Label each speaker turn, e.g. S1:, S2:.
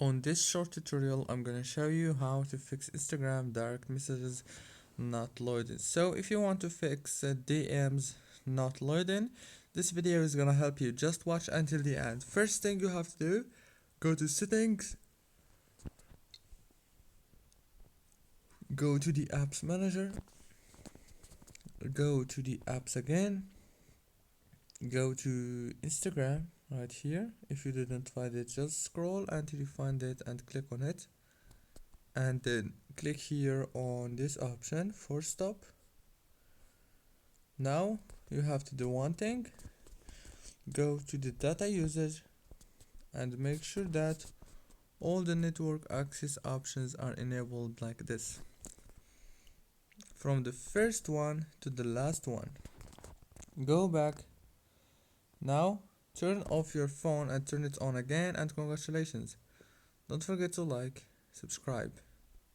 S1: On this short tutorial, I'm gonna show you how to fix Instagram direct messages not loading. So if you want to fix DMs not loading, this video is gonna help you. Just watch until the end. First thing you have to do, go to settings, go to the apps manager, go to the apps again, go to Instagram right here. If you didn't find it, just scroll until you find it and click on it, and then click here on this option for stop. Now you have to do one thing, go to the data usage and make sure that all the network access options are enabled like this, from the first one to the last one. Go back. Now turn off your phone and turn it on again, and congratulations. Don't forget to like, subscribe.